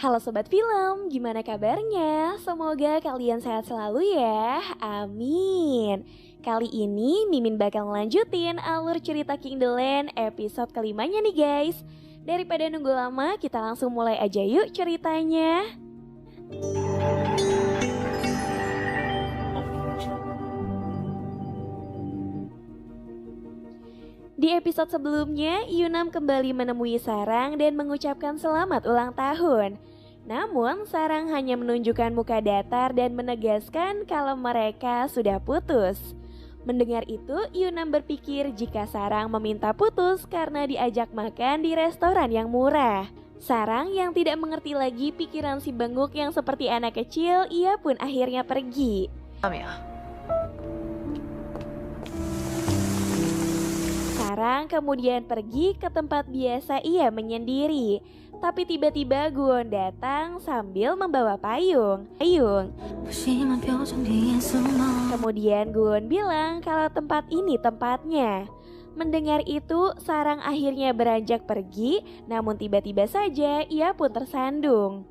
Halo Sobat Film, gimana kabarnya? Semoga kalian sehat selalu ya, amin. Kali ini Mimin bakal ngelanjutin alur cerita King The Land episode kelimanya nih guys. Daripada nunggu lama, kita langsung mulai aja yuk ceritanya. Di episode sebelumnya, Yunam kembali menemui Sarang dan mengucapkan selamat ulang tahun. Namun, Sarang hanya menunjukkan muka datar dan menegaskan kalau mereka sudah putus. Mendengar itu, Yunam berpikir jika Sarang meminta putus karena diajak makan di restoran yang murah. Sarang yang tidak mengerti lagi pikiran si benguk yang seperti anak kecil, ia pun akhirnya pergi. Sarang kemudian pergi ke tempat biasa ia menyendiri. Tapi tiba-tiba Guwon datang sambil membawa payung. Kemudian Guwon bilang kalau tempat ini tempatnya. Mendengar itu, Sarang akhirnya beranjak pergi, namun tiba-tiba saja ia pun tersandung.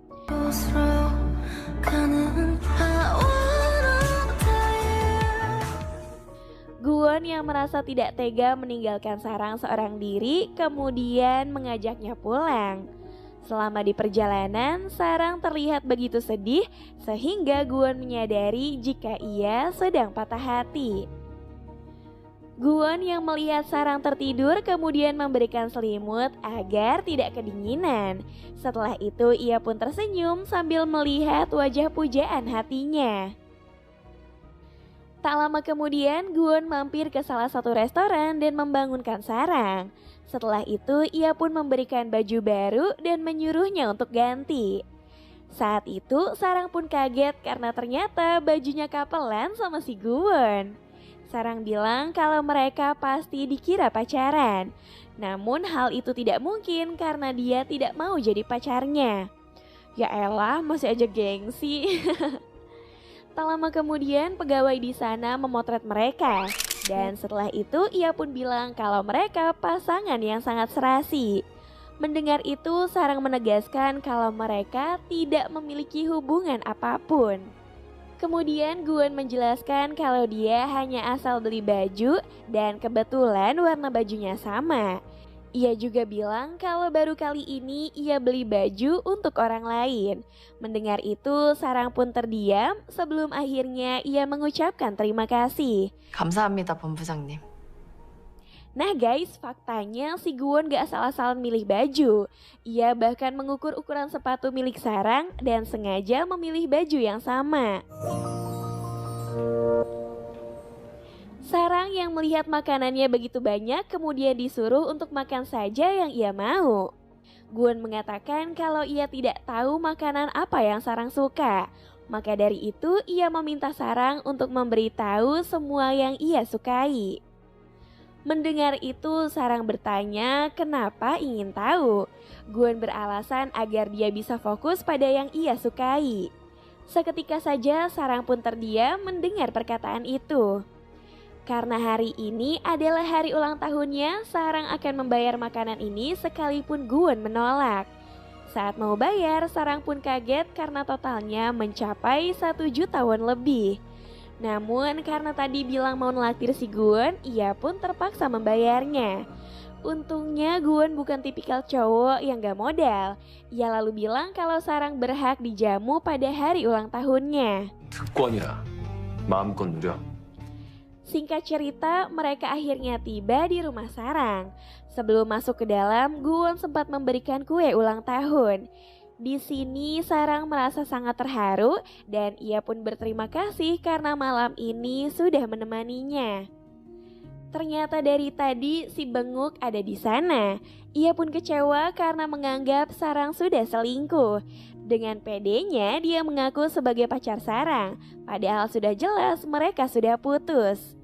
Guwon yang merasa tidak tega meninggalkan Sarang seorang diri, kemudian mengajaknya pulang. Selama di perjalanan, Sarang terlihat begitu sedih sehingga Guwon menyadari jika ia sedang patah hati. Guwon yang melihat Sarang tertidur kemudian memberikan selimut agar tidak kedinginan. Setelah itu ia pun tersenyum sambil melihat wajah pujaan hatinya. Tak lama kemudian, Guwon mampir ke salah satu restoran dan membangunkan Sarang. Setelah itu, ia pun memberikan baju baru dan menyuruhnya untuk ganti. Saat itu, Sarang pun kaget karena ternyata bajunya kapelan sama si Guwon. Sarang bilang kalau mereka pasti dikira pacaran. Namun hal itu tidak mungkin karena dia tidak mau jadi pacarnya. Ya elah, masih aja gengsi. Tak lama kemudian pegawai di sana memotret mereka. Dan setelah itu ia pun bilang kalau mereka pasangan yang sangat serasi. Mendengar itu Sarang menegaskan kalau mereka tidak memiliki hubungan apapun. Kemudian Guwon menjelaskan kalau dia hanya asal beli baju dan kebetulan warna bajunya sama. Ia juga bilang kalau baru kali ini ia beli baju untuk orang lain. Mendengar itu, Sarang pun terdiam sebelum akhirnya ia mengucapkan terima kasih. 감사합니다, 본부장님. Nah guys, faktanya si Guwon gak asal-asalan milih baju. Ia bahkan mengukur ukuran sepatu milik Sarang dan sengaja memilih baju yang sama. Sarang yang melihat makanannya begitu banyak kemudian disuruh untuk makan saja yang ia mau. Guwon mengatakan kalau ia tidak tahu makanan apa yang Sarang suka. Maka dari itu ia meminta Sarang untuk memberitahu semua yang ia sukai. Mendengar itu Sarang bertanya kenapa ingin tahu. Guwon beralasan agar dia bisa fokus pada yang ia sukai. Seketika saja Sarang pun terdiam mendengar perkataan itu. Karena hari ini adalah hari ulang tahunnya, Sarang akan membayar makanan ini sekalipun Guwon menolak. Saat mau bayar, Sarang pun kaget karena totalnya mencapai 1 juta won lebih. Namun karena tadi bilang mau nelaktir si Guwon, ia pun terpaksa membayarnya. Untungnya Guwon bukan tipikal cowok yang gak modal. Ia lalu bilang kalau Sarang berhak dijamu pada hari ulang tahunnya. 특권이야. 마음껏 누려. Singkat cerita, mereka akhirnya tiba di rumah Sarang. Sebelum masuk ke dalam, Guwon sempat memberikan kue ulang tahun. Di sini Sarang merasa sangat terharu dan ia pun berterima kasih karena malam ini sudah menemaninya. Ternyata dari tadi si benguk ada di sana. Ia pun kecewa karena menganggap Sarang sudah selingkuh. Dengan pedenya dia mengaku sebagai pacar Sarang, padahal sudah jelas mereka sudah putus.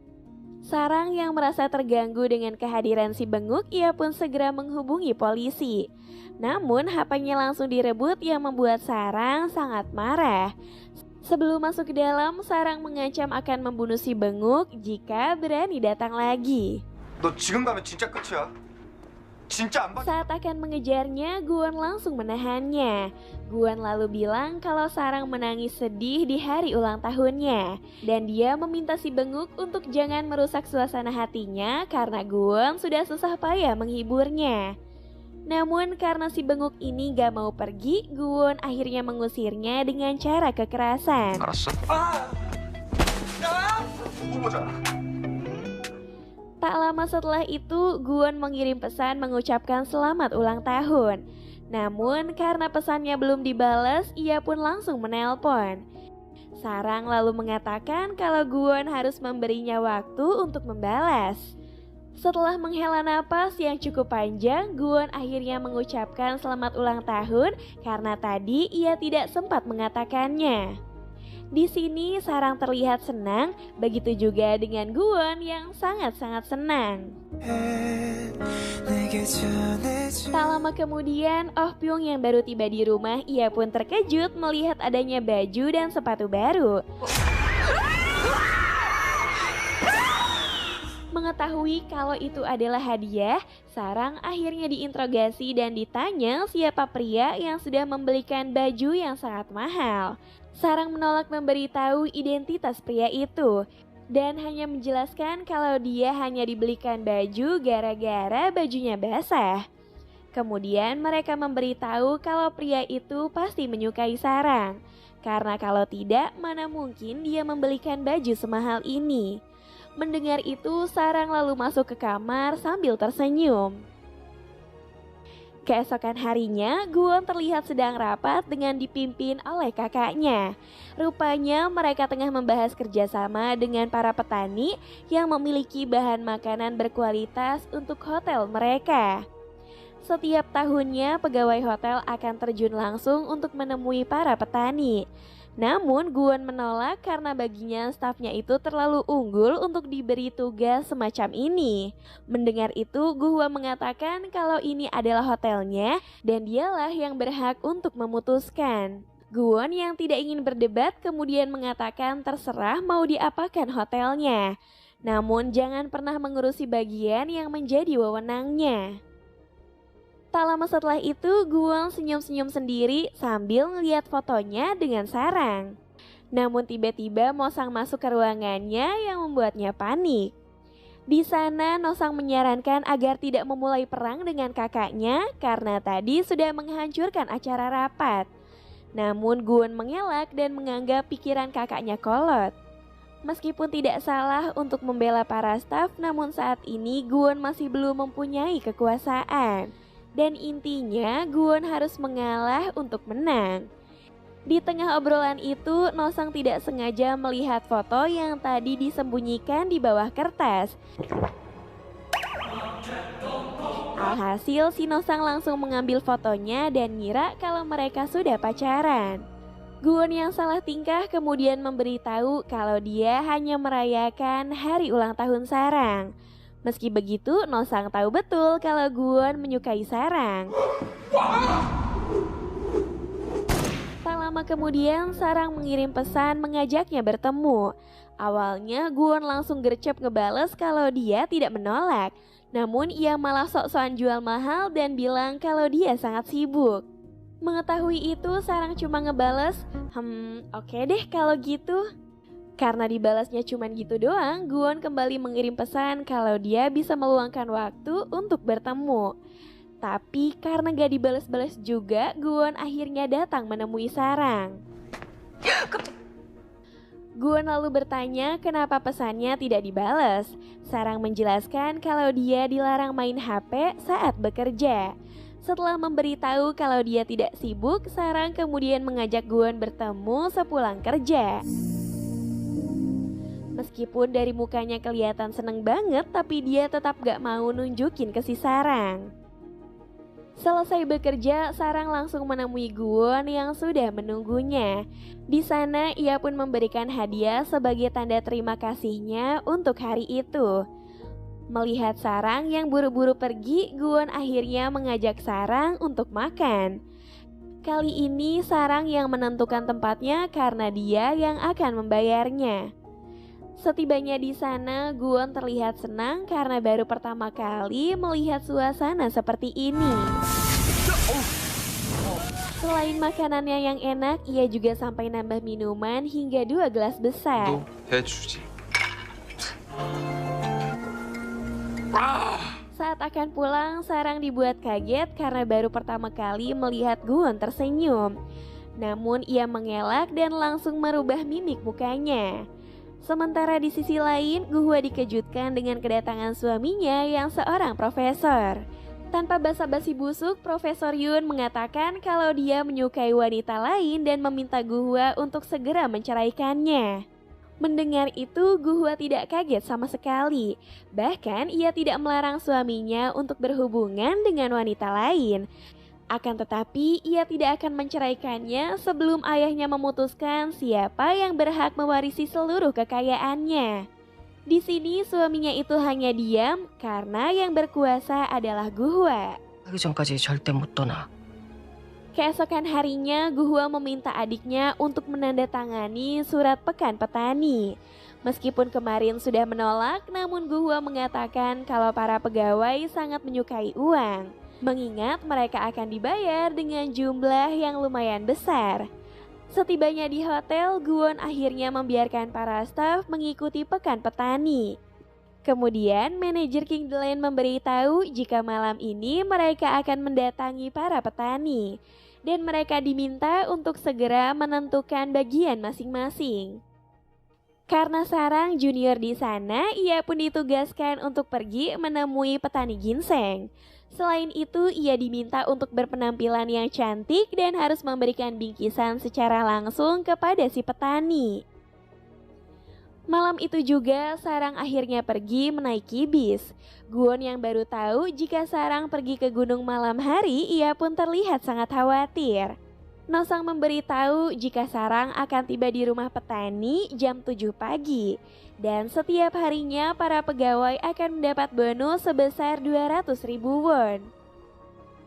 Sarang yang merasa terganggu dengan kehadiran si benguk, ia pun segera menghubungi polisi. Namun HP-nya langsung direbut yang membuat Sarang sangat marah. Sebelum masuk ke dalam, Sarang mengancam akan membunuh si benguk jika berani datang lagi. 너 지금 가면 진짜 끝이야. 진짜 안 봐. Saat akan mengejarnya, Guwon langsung menahannya. Guwon lalu bilang kalau Sarang menangis sedih di hari ulang tahunnya. Dan dia meminta si benguk untuk jangan merusak suasana hatinya karena Guwon sudah susah payah menghiburnya. Namun karena si benguk ini gak mau pergi, Guwon akhirnya mengusirnya dengan cara kekerasan. 알았어. 보자. Tak lama setelah itu, Guwon mengirim pesan mengucapkan selamat ulang tahun. Namun karena pesannya belum dibalas, ia pun langsung menelpon. Sarang lalu mengatakan kalau Guwon harus memberinya waktu untuk membalas. Setelah menghela napas yang cukup panjang, Guwon akhirnya mengucapkan selamat ulang tahun karena tadi ia tidak sempat mengatakannya. Di sini Sarang terlihat senang, begitu juga dengan Guwon yang sangat-sangat senang. Tak lama kemudian, Oh Pyung yang baru tiba di rumah, ia pun terkejut melihat adanya baju dan sepatu baru. Mengetahui kalau itu adalah hadiah, Sarang akhirnya diinterogasi dan ditanya siapa pria yang sudah membelikan baju yang sangat mahal. Sarang menolak memberitahu identitas pria itu dan hanya menjelaskan kalau dia hanya dibelikan baju gara-gara bajunya basah. Kemudian mereka memberitahu kalau pria itu pasti menyukai Sarang, karena kalau tidak mana mungkin dia membelikan baju semahal ini. Mendengar itu, Sarang lalu masuk ke kamar sambil tersenyum. Keesokan harinya, Guwon terlihat sedang rapat dengan dipimpin oleh kakaknya. Rupanya mereka tengah membahas kerjasama dengan para petani yang memiliki bahan makanan berkualitas untuk hotel mereka. Setiap tahunnya, pegawai hotel akan terjun langsung untuk menemui para petani. Namun Guwon menolak karena baginya stafnya itu terlalu unggul untuk diberi tugas semacam ini. Mendengar itu, Guwon mengatakan kalau ini adalah hotelnya dan dialah yang berhak untuk memutuskan. Guwon yang tidak ingin berdebat kemudian mengatakan terserah mau diapakan hotelnya. Namun jangan pernah mengurusi bagian yang menjadi wewenangnya. Tak lama setelah itu, Guwon senyum-senyum sendiri sambil ngeliat fotonya dengan Sarang. Namun tiba-tiba Mosang masuk ke ruangannya yang membuatnya panik. Di sana, Nosang menyarankan agar tidak memulai perang dengan kakaknya karena tadi sudah menghancurkan acara rapat. Namun Guwon mengelak dan menganggap pikiran kakaknya kolot. Meskipun tidak salah untuk membela para staf, namun saat ini Guwon masih belum mempunyai kekuasaan. Dan intinya Guwon harus mengalah untuk menang. Di tengah obrolan itu, Nosang tidak sengaja melihat foto yang tadi disembunyikan di bawah kertas. Alhasil si Nosang langsung mengambil fotonya dan ngira kalau mereka sudah pacaran. Guwon yang salah tingkah kemudian memberitahu kalau dia hanya merayakan hari ulang tahun Sarang. Meski begitu, Nosang tahu betul kalau Guwon menyukai Sarang. Tak lama kemudian, Sarang mengirim pesan mengajaknya bertemu. Awalnya Guwon langsung gercep ngebales kalau dia tidak menolak. Namun ia malah sok-sokan jual mahal dan bilang kalau dia sangat sibuk. Mengetahui itu, Sarang cuma ngebales, oke deh kalau gitu. Karena dibalasnya cuman gitu doang, Guwon kembali mengirim pesan kalau dia bisa meluangkan waktu untuk bertemu. Tapi karena gak dibalas-balas juga, Guwon akhirnya datang menemui Sarang. Guwon lalu bertanya kenapa pesannya tidak dibalas. Sarang menjelaskan kalau dia dilarang main HP saat bekerja. Setelah memberitahu kalau dia tidak sibuk, Sarang kemudian mengajak Guwon bertemu sepulang kerja. Meskipun dari mukanya kelihatan seneng banget, tapi dia tetap gak mau nunjukin ke si Sarang. Selesai bekerja, Sarang langsung menemui Guwon yang sudah menunggunya. Di sana ia pun memberikan hadiah sebagai tanda terima kasihnya untuk hari itu. Melihat Sarang yang buru-buru pergi, Guwon akhirnya mengajak Sarang untuk makan. Kali ini Sarang yang menentukan tempatnya karena dia yang akan membayarnya. Setibanya di sana, Guwon terlihat senang karena baru pertama kali melihat suasana seperti ini. Selain makanannya yang enak, ia juga sampai nambah minuman hingga 2 gelas besar. 또 해주지. Saat akan pulang, Sarang dibuat kaget karena baru pertama kali melihat Guwon tersenyum. Namun ia mengelak dan langsung merubah mimik mukanya. Sementara di sisi lain, Guhwa dikejutkan dengan kedatangan suaminya yang seorang profesor. Tanpa basa-basi busuk, Profesor Yun mengatakan kalau dia menyukai wanita lain dan meminta Guhwa untuk segera menceraikannya. Mendengar itu, Guhwa tidak kaget sama sekali. Bahkan ia tidak melarang suaminya untuk berhubungan dengan wanita lain. Akan tetapi, ia tidak akan menceraikannya sebelum ayahnya memutuskan siapa yang berhak mewarisi seluruh kekayaannya. Di sini suaminya itu hanya diam karena yang berkuasa adalah Guhwa. 하기 전까지 절대 못 떠나. Keesokan harinya, Guhwa meminta adiknya untuk menandatangani surat pekan petani. Meskipun kemarin sudah menolak, namun Guhwa mengatakan kalau para pegawai sangat menyukai uang, mengingat mereka akan dibayar dengan jumlah yang lumayan besar. Setibanya di hotel, Guwon akhirnya membiarkan para staf mengikuti pekan petani. Kemudian manajer King Delaine memberitahu jika malam ini mereka akan mendatangi para petani dan mereka diminta untuk segera menentukan bagian masing-masing. Karena Sarang junior di sana, ia pun ditugaskan untuk pergi menemui petani ginseng. Selain itu, ia diminta untuk berpenampilan yang cantik dan harus memberikan bingkisan secara langsung kepada si petani. Malam itu juga, Sarang akhirnya pergi menaiki bis. Guwon yang baru tahu jika Sarang pergi ke gunung malam hari, ia pun terlihat sangat khawatir. Nosang memberitahu jika Sarang akan tiba di rumah petani jam 7 pagi. Dan setiap harinya para pegawai akan mendapat bonus sebesar 200.000 won.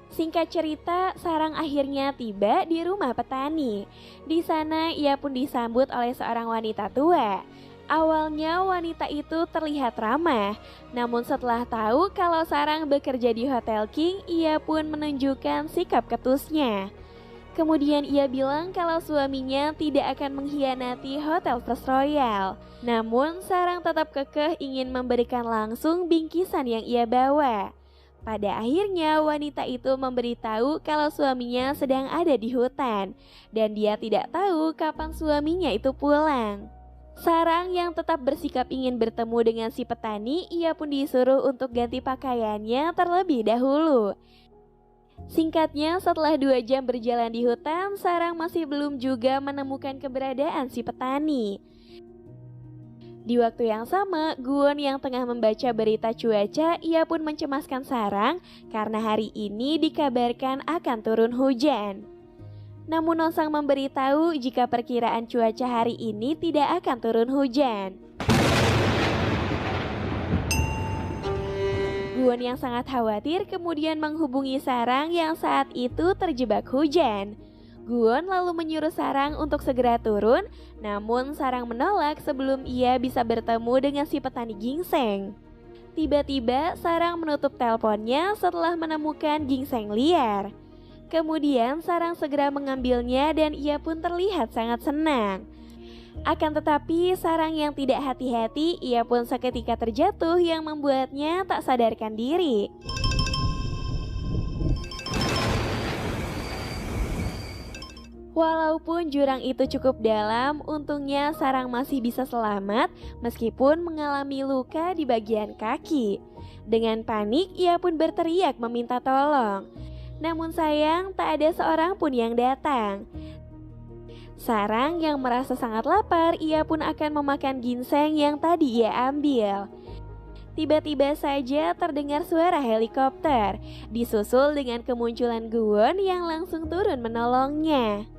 Singkat cerita, Sarang akhirnya tiba di rumah petani. Di sana ia pun disambut oleh seorang wanita tua. Awalnya wanita itu terlihat ramah, namun setelah tahu kalau Sarang bekerja di Hotel King, ia pun menunjukkan sikap ketusnya. Kemudian ia bilang kalau suaminya tidak akan mengkhianati Hotel First Royal. Namun Sarang tetap kekeh ingin memberikan langsung bingkisan yang ia bawa. Pada akhirnya wanita itu memberitahu kalau suaminya sedang ada di hutan dan dia tidak tahu kapan suaminya itu pulang. Sarang yang tetap bersikap ingin bertemu dengan si petani, ia pun disuruh untuk ganti pakaiannya terlebih dahulu. Singkatnya, setelah 2 jam berjalan di hutan, Sarang masih belum juga menemukan keberadaan si petani. Di waktu yang sama, Guwon yang tengah membaca berita cuaca, ia pun mencemaskan Sarang karena hari ini dikabarkan akan turun hujan. Namun Nosang memberitahu jika perkiraan cuaca hari ini tidak akan turun hujan. Guwon yang sangat khawatir kemudian menghubungi Sarang yang saat itu terjebak hujan. Guwon lalu menyuruh Sarang untuk segera turun, namun Sarang menolak sebelum ia bisa bertemu dengan si petani ginseng. Tiba-tiba Sarang menutup teleponnya setelah menemukan ginseng liar. Kemudian Sarang segera mengambilnya dan ia pun terlihat sangat senang. Akan tetapi Sarang yang tidak hati-hati, ia pun seketika terjatuh yang membuatnya tak sadarkan diri. Walaupun jurang itu cukup dalam, untungnya Sarang masih bisa selamat meskipun mengalami luka di bagian kaki. Dengan panik, ia pun berteriak meminta tolong. Namun sayang, tak ada seorang pun yang datang. Sarang yang merasa sangat lapar, ia pun akan memakan ginseng yang tadi ia ambil. Tiba-tiba saja terdengar suara helikopter, disusul dengan kemunculan Guwon yang langsung turun menolongnya.